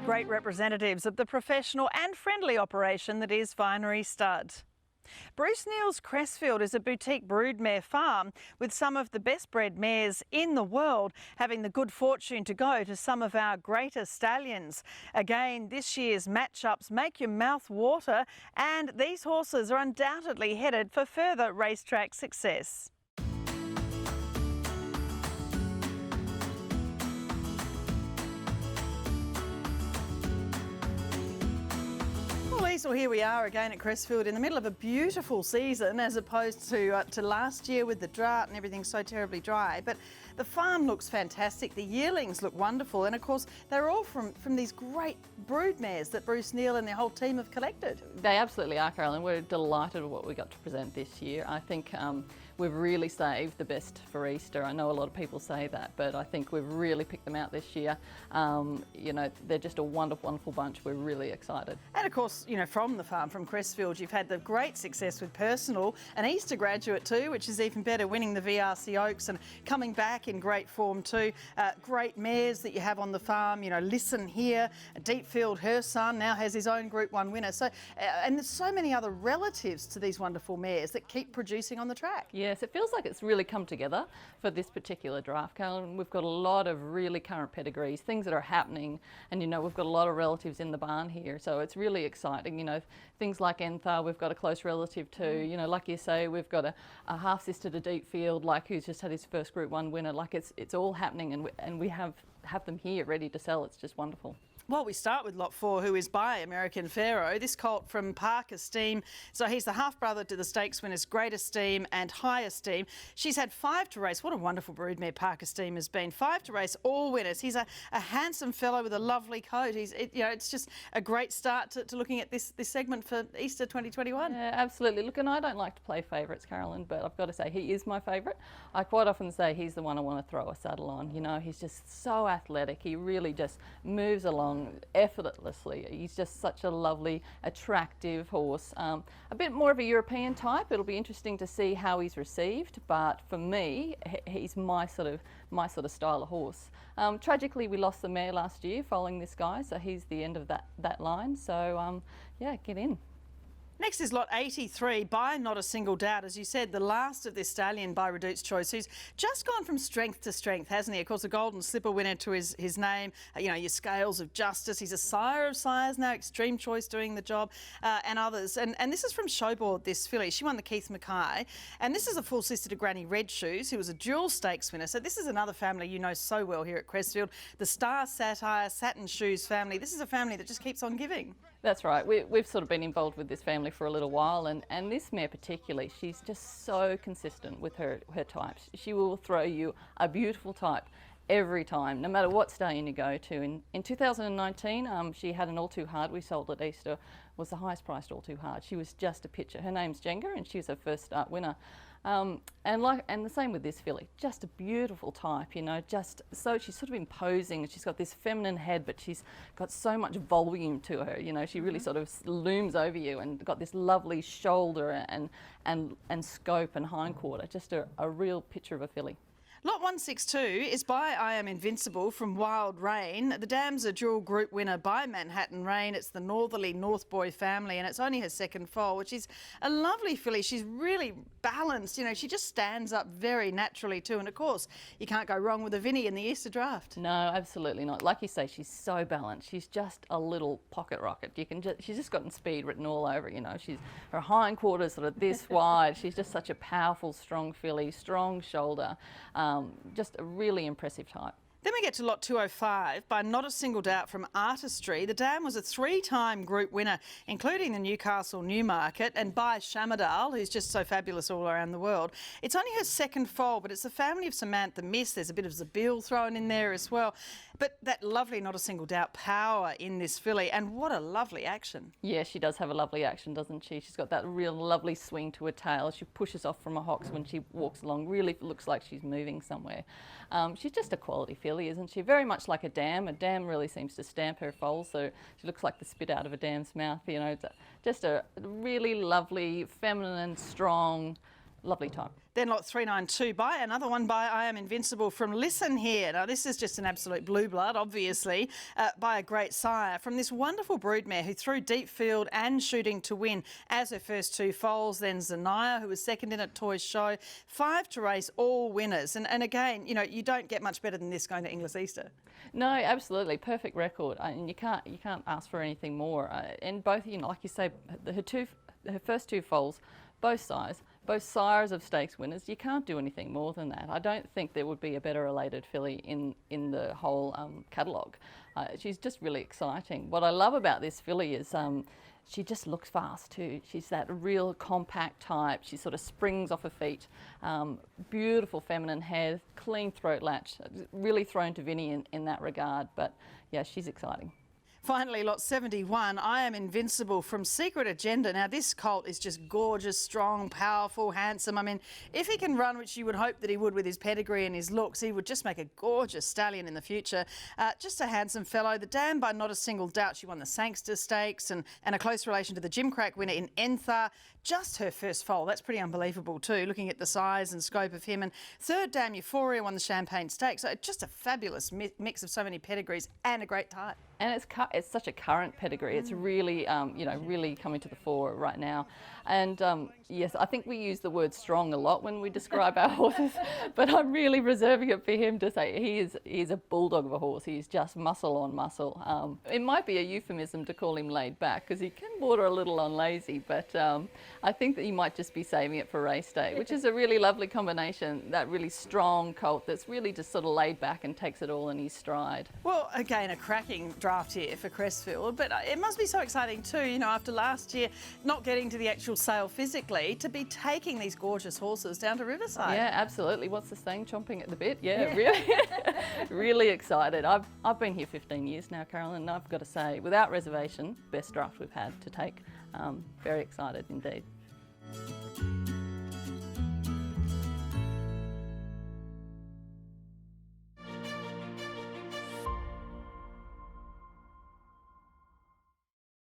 Great representatives of the professional and friendly operation that is Vinery Stud. Bruce Neal's Cressfield is a boutique broodmare farm with some of the best bred mares in the world having the good fortune to go to some of our greatest stallions. Again, this year's matchups make your mouth water, and these horses are undoubtedly headed for further racetrack success. Well, here we are again at Crestfield in the middle of a beautiful season as opposed to last year with the drought and everything so terribly dry. But the farm looks fantastic. The yearlings look wonderful. And of course, they're all from these great brood mares that Bruce Neal and their whole team have collected. They absolutely are, Carolyn. We're delighted with what we got to present this year. I think we've really saved the best for Easter. I know a lot of people say that, but I think we've really picked them out this year. You know, they're just a wonderful, wonderful bunch. We're really excited. And of course, you know, from the farm, from Crestfield, you've had the great success with Personal, an Easter graduate too, which is even better, winning the VRC Oaks and coming back in great form too. Great mares that you have on the farm, you know, Listen Here, Deepfield, her son, now has his own Group 1 winner. So, and there's so many other relatives to these wonderful mares that keep producing on the track. Yes, it feels like it's really come together for this particular draft, Carolyn. We've got a lot of really current pedigrees, things that are happening, and you know, we've got a lot of relatives in the barn here, so it's really exciting. You know, things like Enthar, we've got a close relative to. You know, like you say, we've got a half sister to Deepfield, like who's just had his first Group 1 winner. Like it's all happening, and we have them here ready to sell. It's just wonderful. Well, we start with lot 4, who is by American Pharoah. This colt from Park Esteem. So he's the half-brother to the stakes winners Great Esteem and High Esteem. She's had 5 to race. What a wonderful broodmare Park Esteem has been. 5 to race, all winners. He's a handsome fellow with a lovely coat. You know, it's just a great start to looking at this segment for Easter 2021. Yeah, absolutely. Look, and I don't like to play favourites, Carolyn, but I've got to say he is my favourite. I quite often say he's the one I want to throw a saddle on. You know, he's just so athletic. He really just moves along effortlessly. He's just such a lovely, attractive horse. A bit more of a European type. It'll be interesting to see how he's received, but for me, he's my sort of style of horse. Tragically, we lost the mare last year following this guy, so he's the end of that line. So yeah, get in. Next is lot 83, by Not a Single Doubt. As you said, the last of this stallion by Redute's Choice, who's just gone from strength to strength, hasn't he? Of course, a Golden Slipper winner to his name. You know, your Scales of Justice. He's a sire of sires now, Extreme Choice doing the job, and others. And this is from Showboard, this filly. She won the Keith Mackay. And this is a full sister to Granny Red Shoes, who was a dual stakes winner. So this is another family you know so well here at Crestfield. The Star Satire Satin Shoes family. This is a family that just keeps on giving. That's right. We've sort of been involved with this family for a little while, and this mare particularly, she's just so consistent with her types. She will throw you a beautiful type every time, no matter what stallion you go to. In 2019, she had an All Too Hard we sold at Easter, was the highest priced All Too Hard. She was just a picture. Her name's Jenga, and she was her first start winner. And the same with this filly, just a beautiful type, you know, just so she's sort of imposing. She's got this feminine head, but she's got so much volume to her, you know, she really sort of looms over you, and got this lovely shoulder and scope and hindquarter, just a real picture of a filly. Lot 162 is by I Am Invincible from Wild Rain. The dam's a dual group winner by Manhattan Rain. It's the Northerly Northboy family, and it's only her second foal, which is a lovely filly. She's really balanced, you know, she just stands up very naturally too. And of course, you can't go wrong with a Vinny in the Easter draft. No, absolutely not. Like you say, she's so balanced. She's just a little pocket rocket. She's just gotten speed written all over, you know. Her hindquarters sort of this wide. She's just such a powerful, strong filly, strong shoulder. Just a really impressive type. Then we get to lot 205 by Not a Single Doubt from Artistry. The dam was a 3-time group winner, including the Newcastle Newmarket, and by Shamadal, who's just so fabulous all around the world. It's only her second foal, but it's the family of Samantha Miss. There's a bit of Zabeel thrown in there as well. But that lovely Not a Single Doubt power in this filly, and what a lovely action. Yeah, she does have a lovely action, doesn't she? She's got that real lovely swing to her tail. She pushes off from her hocks when she walks along. Really looks like she's moving somewhere. She's just a quality filly, isn't she? Very much like a dam. A dam really seems to stamp her foal, so she looks like the spit out of a dam's mouth. You know, just a really lovely, feminine, strong, Lovely type. Then lot 392 by another one by I Am Invincible from Listen Here. Now this is just an absolute blue blood, obviously, by a great sire from this wonderful broodmare who threw deep field and shooting to win as her first 2 foals. Then Zanaya, who was second in at Toys Show, 5 to race, all winners. And again, you know, you don't get much better than this going to Inglis Easter. No, absolutely, perfect record, and you can't ask for anything more. And both, you know, like you say, her first 2 foals, both sires of stakes winners. You can't do anything more than that. I don't think there would be a better elated filly in the whole catalogue. She's just really exciting. What I love about this filly is she just looks fast too. She's that real compact type. She sort of springs off her feet. Beautiful feminine hair, clean throat latch. Really thrown to Vinny in that regard. But yeah, she's exciting. Finally, lot 71, I Am Invincible from Secret Agenda. Now, this colt is just gorgeous, strong, powerful, handsome. I mean, if he can run, which you would hope that he would with his pedigree and his looks, he would just make a gorgeous stallion in the future. Just a handsome fellow. The dam, by not a single doubt, she won the Sangster Stakes and a close relation to the Gimcrack winner in Enther. Just her first foal. That's pretty unbelievable too, looking at the size and scope of him. And third dam, Euphoria, won the Champagne Stakes. So just a fabulous mix of so many pedigrees and a great type. And it's such a current pedigree. It's really, you know, really coming to the fore right now. And yes, I think we use the word strong a lot when we describe our horses, but I'm really reserving it for him to say he is a bulldog of a horse. He's just muscle on muscle. It might be a euphemism to call him laid back because he can border a little on lazy, but I think that he might just be saving it for race day, which is a really lovely combination, that really strong colt that's really just sort of laid back and takes it all in his stride. Well, again, a cracking draft here for Crestfield, but it must be so exciting too, you know, after last year not getting to the actual sale physically, to be taking these gorgeous horses down to Riverside. Yeah, absolutely. What's the saying? Chomping at the bit. Yeah. Really, really excited. I've been here 15 years now, Carolyn, and I've got to say, without reservation, best draft we've had to take. Very excited indeed.